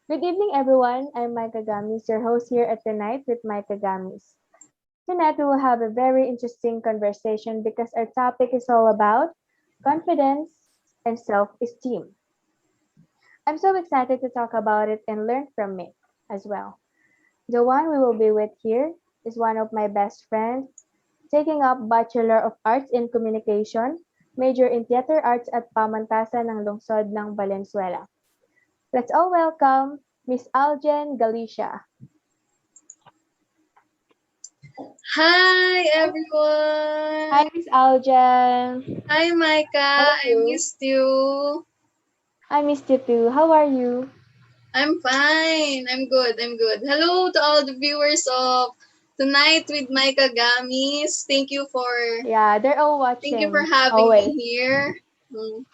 Good evening, everyone. I'm Myca Gamis, your host here at the night with Myca Gamis. Tonight, we will have a very interesting conversation because our topic is all about confidence and self-esteem. I'm so excited to talk about it and learn from it as well. The one we will be with here is one of my best friends, taking up Bachelor of Arts in Communication, major in Theater Arts at Pamantasan ng Lungsod ng Valenzuela. Let's all welcome Miss Aljen Galicia. Hi Hi, everyone. Miss Aljen. Hi How Myca. are I you? missed you. I missed you too. How are you? I'm fine. I'm good. I'm good. Hello to all the viewers of Tonight with Myca Gamis. Yeah, they're all Thank you for watching. having me Always. here. Mm,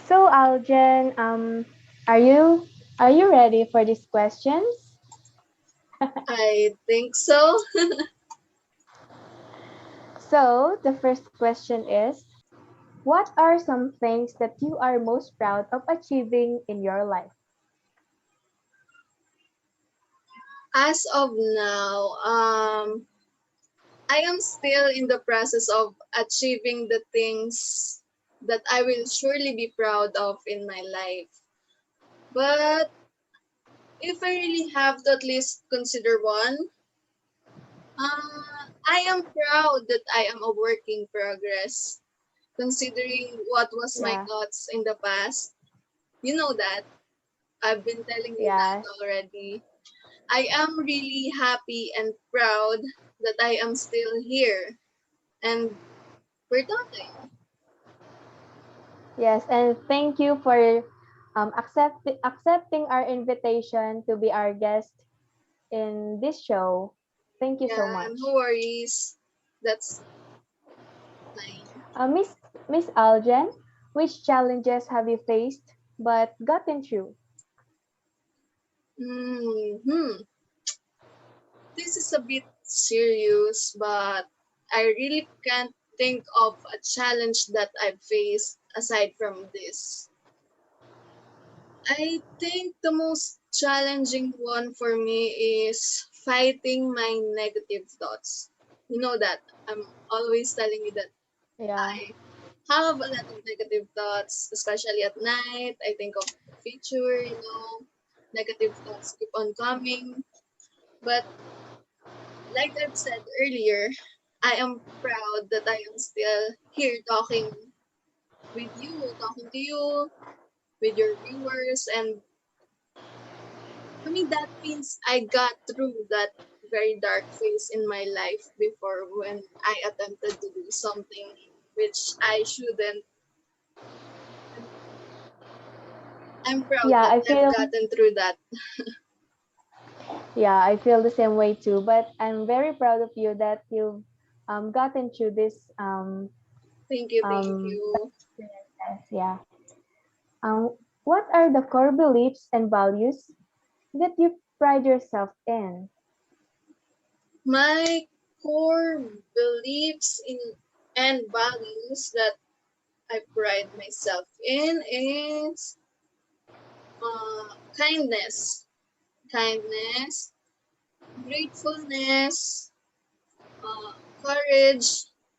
So, Aljen, are you ready for these questions? I think so. So, the first question is, what are some things that you are most proud of achieving in your life? As of now, I am still in the process of achieving the things that I will surely be proud of in my life. But if I really have to at least consider one, I am proud that I am a work in progress, considering what was my Yeah. thoughts in the past. You know that. I've been telling you that Yes. already. I am really happy and proud that I am still here and we're talking. Yes, and thank you for accepting our invitation to be our guest in this show. Thank you so Yeah, no much. worries. That's fine. Miss Aljen, which challenges have you faced but gotten through? Hmm. This is a bit serious, but I really can't think of a challenge that I've faced aside from this. I think the most challenging one for me is fighting my negative thoughts. You know that I'm always telling you that Yeah. I have a lot of negative thoughts, especially at night. I think of the future, negative thoughts keep on coming. But like I've said earlier, I am proud that I am still here talking to you, with your viewers, and I mean that means I got through that very dark phase in my life before when I attempted to do something which I shouldn't. And I'm proud Yeah, that I I've feel gotten through that. yeah, I feel the same way too, but I'm very proud of you that you've gotten through this Thank you, thank um you. experiences. Yeah. What are the core beliefs and values that you pride yourself in? My core beliefs in and values that I pride myself in is kindness, kindness, gratefulness, uh,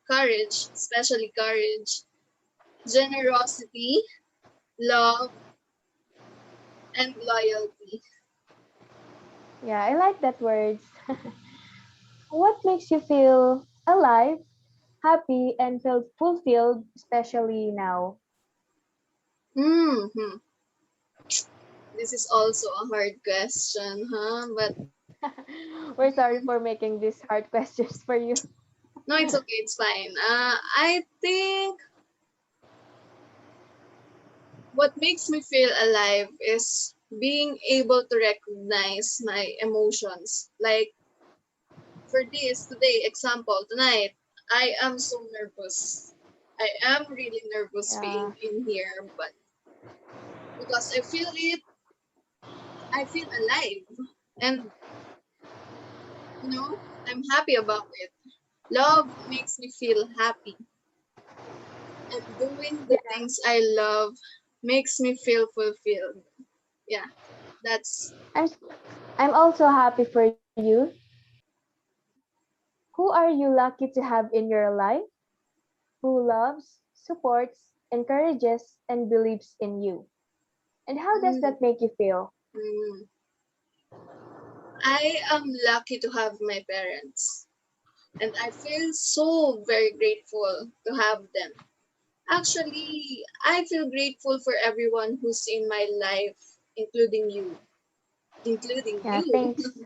courage, especially courage, generosity, love, and loyalty. Yeah, I like that words. What makes you feel alive, happy, and feel fulfilled, especially now? Hmm. This is also a hard question, huh? But We're sorry for making these hard questions for you. no, it's okay. It's fine. I think what makes me feel alive is being able to recognize my emotions. Like for this today, example, tonight, I am so nervous. I am really nervous Yeah, being in here, but because I feel alive. And, I'm happy about it. Love makes me feel happy. And doing the yeah, things I love makes me feel fulfilled. yeah, that's I'm I'm also happy for you. Who are you lucky to have in your life? Who loves, supports, encourages, and believes in you? And how does mm, that make you feel? mm. I am lucky to have my parents, and I feel so very grateful to have them. Actually, I feel grateful for everyone who's in my life, including you. Including Yeah, you. thanks.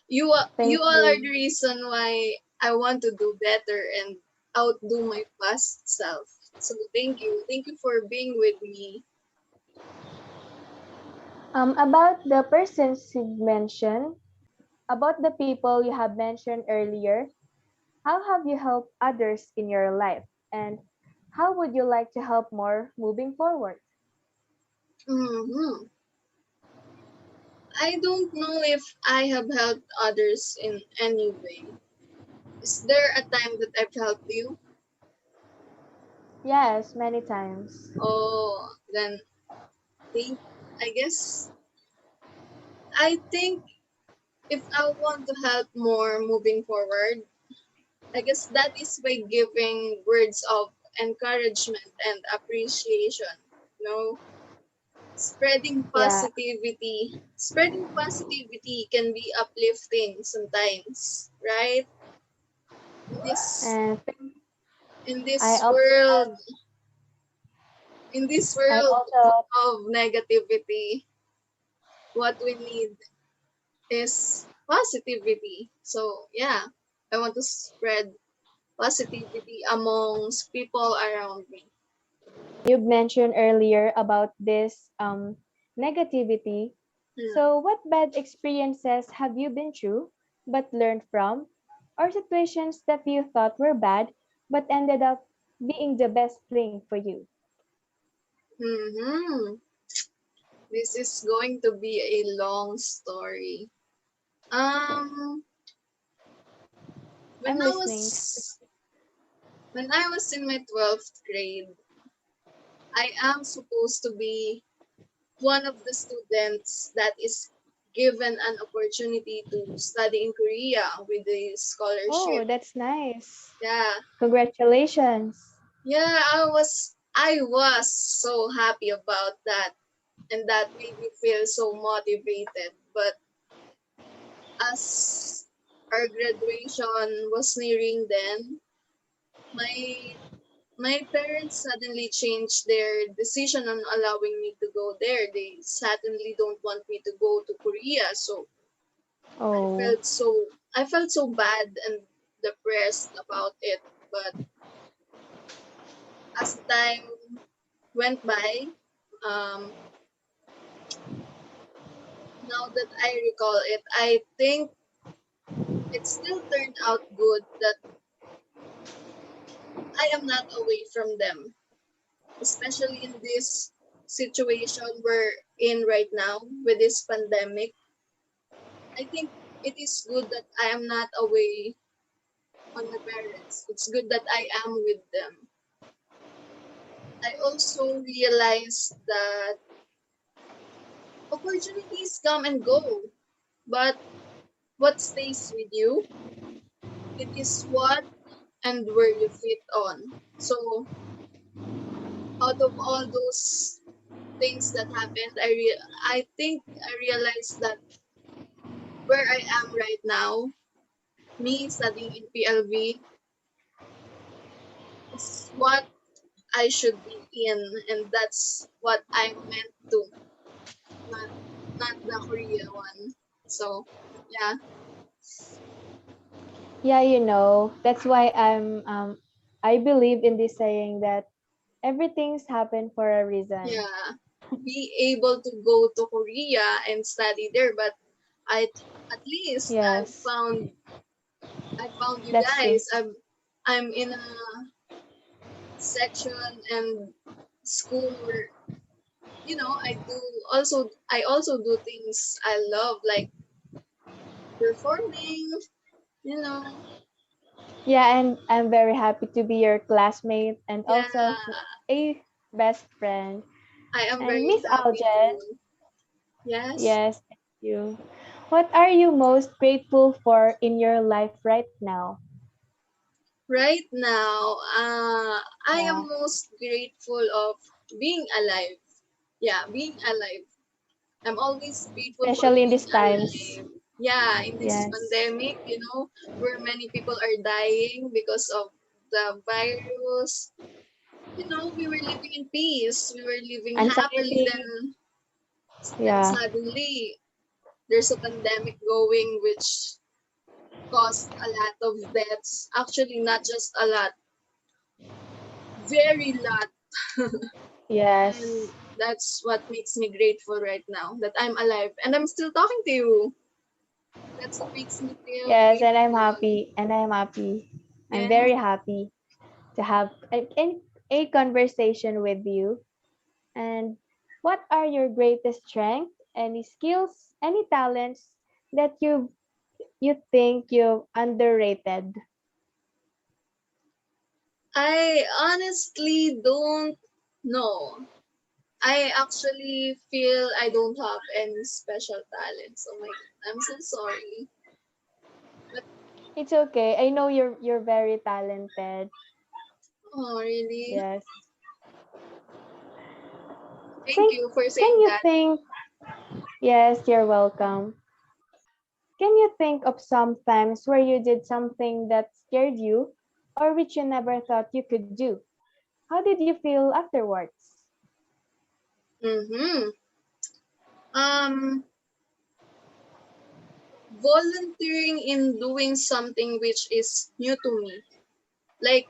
You Thank all are the you. reason why I want to do better and outdo my past self. So thank you. Thank you for being with me. About the persons you mentioned, about the people you have mentioned earlier, how have you helped others in your life? And how would you like to help more moving forward? Hmm. I don't know if I have helped others in any way. Is there a time that I've helped you? Yes, many times. Oh, then think I guess I think if I want to help more moving forward, I guess that is by giving words of encouragement and appreciation. You know, spreading Yeah, positivity. Spreading positivity can be uplifting sometimes, right? In this and in I this also have, world, in this I world also, of negativity, what we need is positivity. So yeah, I want to spread positivity amongst people around me. you mentioned earlier about this negativity. Hmm. So, what bad experiences have you been through but learned from, or situations that you thought were bad but ended up being the best thing for you? Hmm. This is going to be a long story. Um, when I'm I listening. was when I was in my 12th grade, I am supposed to be one of the students that is given an opportunity to study in Korea with a Oh, scholarship. that's nice. Yeah. Congratulations. Yeah, I was so happy about that, and that made me feel so motivated. But as our graduation was nearing then, my my parents suddenly changed their decision on allowing me to go there. They suddenly don't want me to go to Korea. So I Oh, felt so I felt so bad and depressed about it. But as time went by, um, now that I recall it, I think it still turned out good that I am not away from them, especially in this situation we're in right now with this pandemic. I think it is good that I am not away on my parents. It's good that I am with them. I also realized that opportunities come and go, but what stays with you, it is what and where you fit on. So out of all those things that happened, I think I realized that where I am right now, me studying in PLV, is what I should be in, and that's what I'm meant to, not not the Korea one. So yeah, yeah, that's why I believe in this saying that everything's happened for a reason. yeah, be able to go to Korea and study there, but I at least Yes, I found you that's true. guys. I'm in a section and school where I also do things I love, like performing, you know. Yeah, and I'm very happy to be your classmate and Yeah, also a best friend. I am And very Miss happy Aljen, too. Yes. Yes, thank you. What are you most grateful for in your life right now? Right now, I Yeah, am most grateful of being alive. Yeah, being alive. I'm always grateful for especially in being these times. alive. Yeah, in this Yes. pandemic, where many people are dying because of the virus. We were living in peace. We were living happily. Anxiety. Then Yeah. suddenly, there's a pandemic going, which caused a lot of deaths. Actually, not just a lot, very lot. Yes. And that's what makes me grateful right now that I'm alive and I'm still talking to you. That's what makes me feel Yes, and I'm grateful. happy. And I'm happy. I'm Yes. very happy to have a conversation with you. And what are your greatest strength, any skills, any talents that you think you underrated? I honestly don't know. I actually feel I don't have any special talents. Oh my god, I'm so sorry. But It's okay. I know you're very talented. oh really? Yes. Thank Think you for can saying you that. think Yes, you're welcome. Can you think of some times where you did something that scared you or which you never thought you could do? How did you feel afterwards? Mm-hmm. Um, Volunteering in doing something which is new to me. Like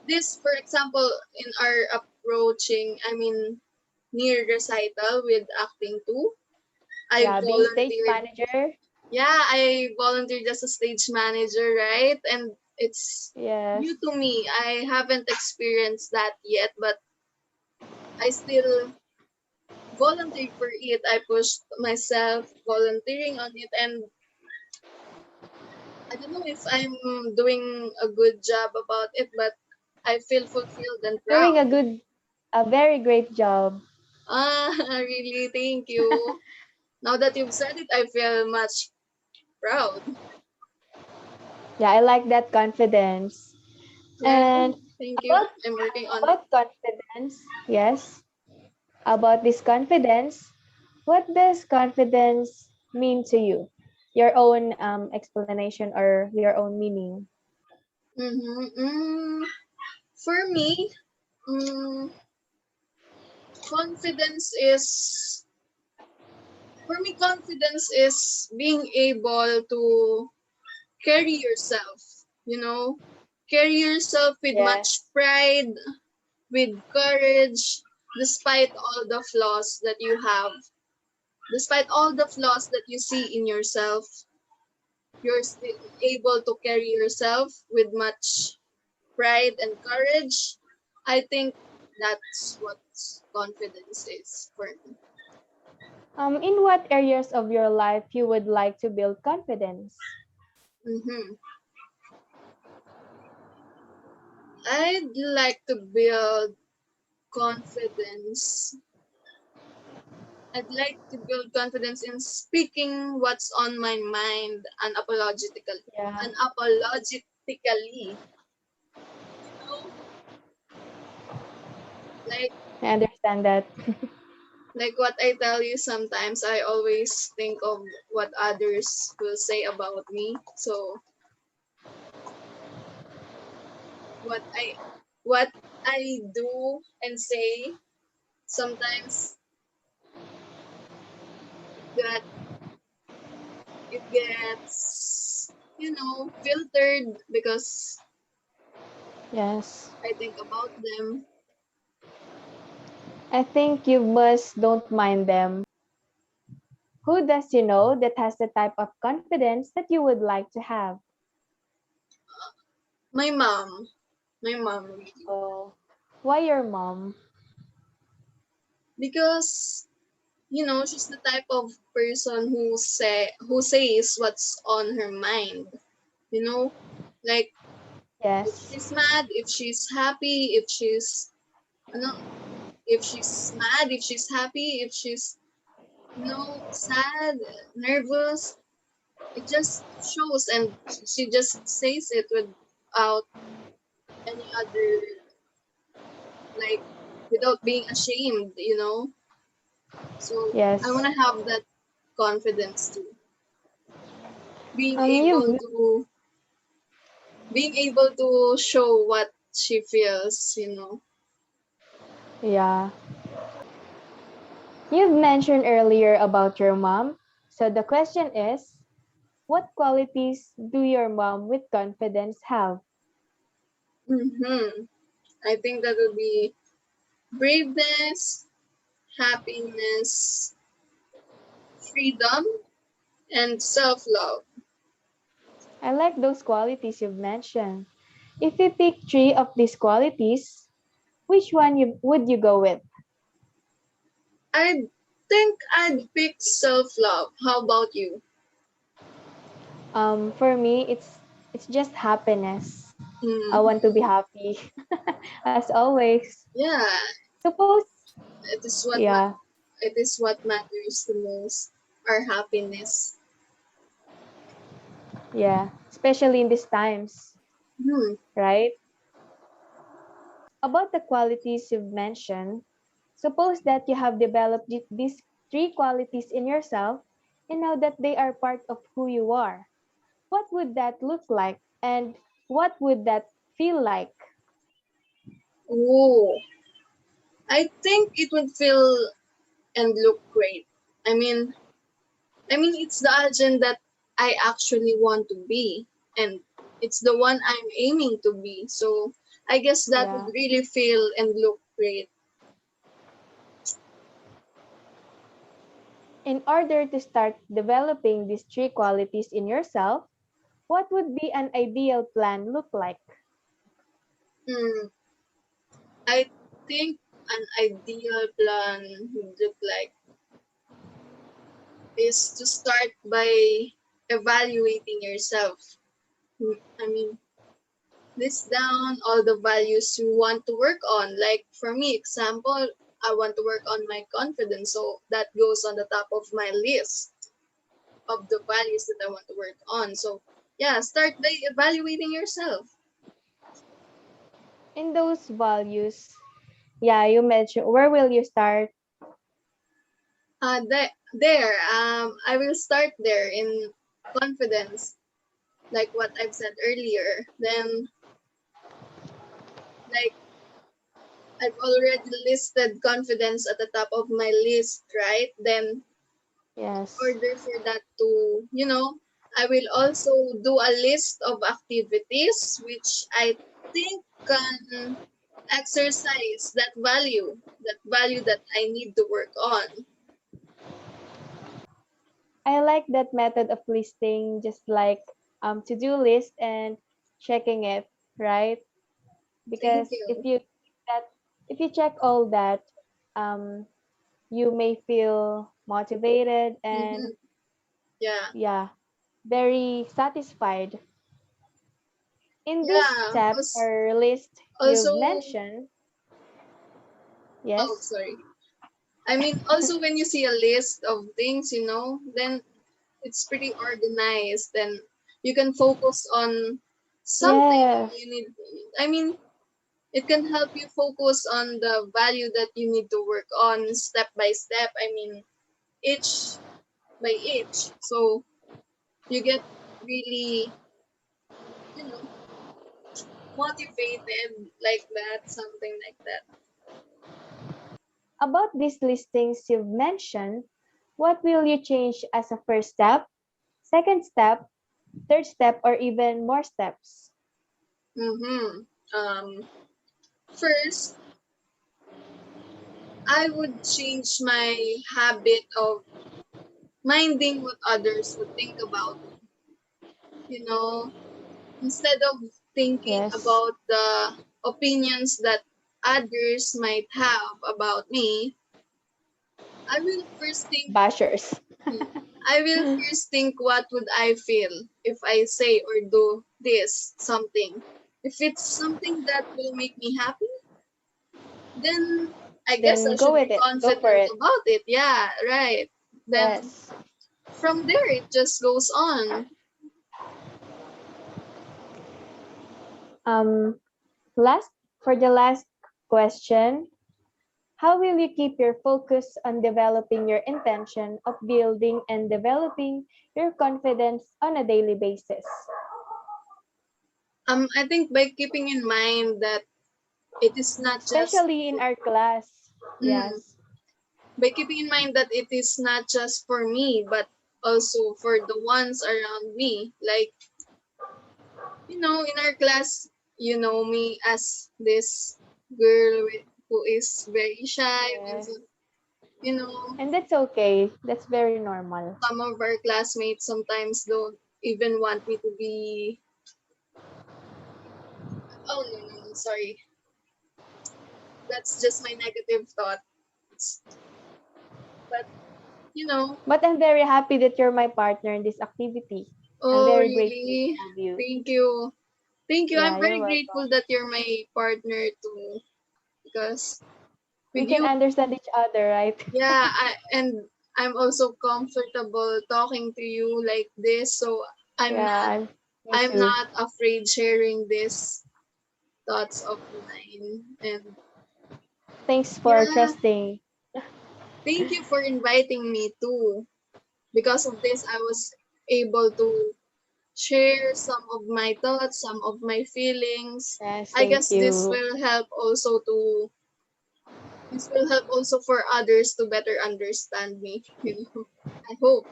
this, for example, in our approaching, near recital with acting 2, I Yeah, being stage volunteered. manager. Yeah, I volunteered as a stage manager, right? And it's Yes. new to me. I haven't experienced that yet, but I still volunteered for it. I pushed myself volunteering on it, and I don't know if I'm doing a good job about it, but I feel fulfilled and Doing proud. a very great job. Ah, really, thank you. Now that you've said it, I feel much proud. Yeah, I like that confidence. Yeah, And thank you. about I'm working on it. about confidence, yes. About this confidence, what does confidence mean to you? Your own explanation or your own meaning? Mm-hmm. For me, mm, confidence is confidence is being able to carry yourself. You know, carry yourself with Yes. much pride, with courage, despite all the flaws that you have, despite all the flaws that you see in yourself, you're still able to carry yourself with much pride and courage. I think that's what confidence is for me. In what areas of your life you would like to build confidence? hmm I'd like to build confidence. I'd like to build confidence in speaking what's on my mind Yeah, unapologetically. know, like I understand that. like what I tell you sometimes I always think of what others will say about me. So what I what I do and say sometimes that it gets filtered because Yes. I think about them. I think you must don't mind them. Who does you know that has the type of confidence that you would like to have? My mom, really, Oh, why your mom? because she's the type of person who says what's on her mind. You know, like if Yes. she's mad, if she's happy, ano, if she's mad, if she's happy, if she's sad, nervous. It just shows, and she just says it without any other, like, without being ashamed. So I Yes. want to have that confidence too. Being able You've to being able to show what she feels. yeah. You've mentioned earlier about your mom. So the question is, what qualities do your mom with confidence have? Mm-hmm. I think that would be braveness, happiness, freedom, and self-love. I like those qualities you've mentioned. If you pick three of these qualities, which one would you go with? I think I'd pick self-love. How about you? For me, it's just happiness. I Mm-hmm. want to be happy, as always. Yeah, Suppose, it is what yeah, it is what matters the most. Our happiness. yeah, especially in these times, Hmm. right? About the qualities you've mentioned, suppose that you have developed these three qualities in yourself, and now that they are part of who you are. What would that look like? And what would that feel like? Oh, I think it would feel and look great. I mean, it's the Aljen that I actually want to be, and it's the one I'm aiming to be. So I guess that would Yeah. really feel and look great. In order to start developing these three qualities in yourself, what would be an ideal plan look like? Hmm. I think an ideal plan would look like is to start by evaluating yourself. I mean, list down all the values you want to work on. Like for me, example, I want to work on my confidence, so that goes on the top of my list of the values that I want to work on. So yeah, start by evaluating yourself. In those values, yeah, you mentioned, where will you start? I will start there in confidence, like what I've said earlier. Then, like, I've already listed confidence at the top of my list, right? Then, Yes. order for that to, I will also do a list of activities which I think can exercise that value that I need to work on. I like that method of listing, just like to-do list and checking it, right? Thank Because you. that if you check all that, um, you may feel motivated and Mm-hmm. Yeah. yeah, very satisfied. In this Yeah. step or list Also, you've mentioned, oh, yes, sorry. I mean, also when you see a list of things, then it's pretty organized. Then you can focus on something yes, you need. I mean, it can help you focus on the value that you need to work on step by step. I mean, each by each. So you get really, you know, motivated like that, something like that. about these listings you've mentioned, what will you change as a first step, second step, third step, or even more steps? Mm-hmm. First, I would change my habit of minding what others would think about me. You know, instead of thinking Yes, about the opinions that others might have about me, I will first think bashers. I will first think what would I feel if I say or do this something. If it's something that will make me happy, then I guess I Then go should with be it. Go for confident it. about it. Yeah, right. then Yes. from there it just goes on. Um, last for the last question, how will you keep your focus on developing your intention of building and developing your confidence on a daily basis? I think by keeping in mind that it is not just Especially in our class. mm, Yes. by keeping in mind that it is not just for me but also for the ones around me. Like, in our class, you know me as this girl who is very shy, and so, Yes. you know, And that's okay. That's very normal. some of our classmates sometimes don't even want me to be. Oh, no, no, no, sorry. That's just my negative thoughts. But, you know, But I'm very happy that you're my partner in this activity. I'm oh, very grateful to really? have you. Thank you. Thank you. Yeah, I'm you're very welcome. grateful that you're my partner too. Because We with can you, understand each other, right? yeah, and I'm also comfortable talking to you like this. So I'm Yeah, not me I'm too. not afraid sharing these thoughts of mine. And Thanks for yeah, trusting. thank you for inviting me too. Because of this, I was able to share some of my thoughts, some of my feelings. Yes, I thank guess this you. will help also for others to better understand me, I hope.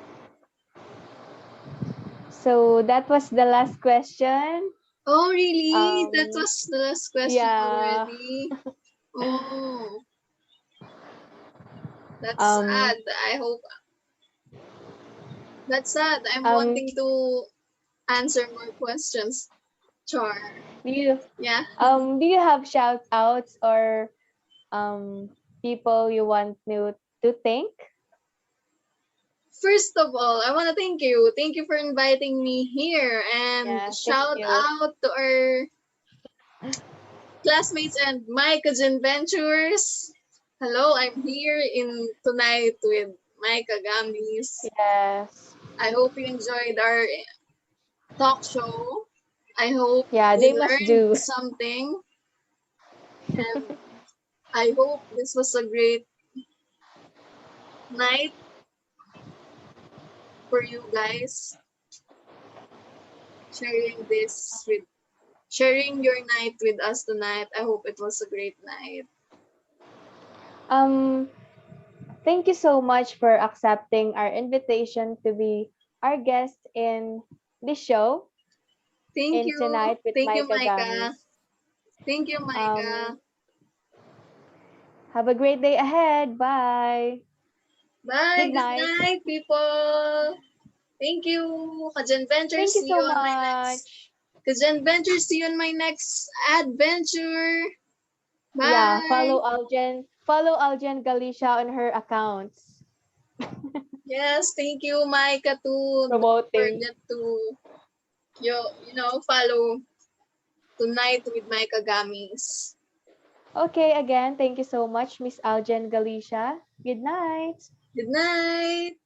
So that was the last question. Oh, really? That Um, was the last question yeah. already. Oh, that's Um, sad. I hope that's sad. I'm um, wanting to answer more questions. Char. do you Yeah. do you have shout outs or um people you want to thank? First of all, I want to thank you. Thank you for inviting me here, and Yeah, thank shout you. out to our classmates and Myca Ventures. Hello, I'm here in tonight with Myca Gamis. Yes. I hope you enjoyed our talk show. I hope Yeah, you they must learned do. something, and I hope this was a great night for you guys, sharing this with sharing your night with us tonight. I hope it was a great night. Um, thank you so much for accepting our invitation to be our guest in this show Thank in you. Tonight with Thank you, Myca Myca. Gamis. Thank you, Myca. Um, have a great day ahead. Bye. Bye. Good Good night. night, people. Thank you. Kajan Ventures, Thank you see you so on my next. much. Kajan Ventures, see you on my next adventure. Yeah, Bye. follow Aljen Galicia on her accounts. Yes, thank you, Myca, too. Don't Promoting. forget to follow Tonight with Myca Gamis. Okay, again, thank you so much, Miss Aljen Galicia. Good night. Good night.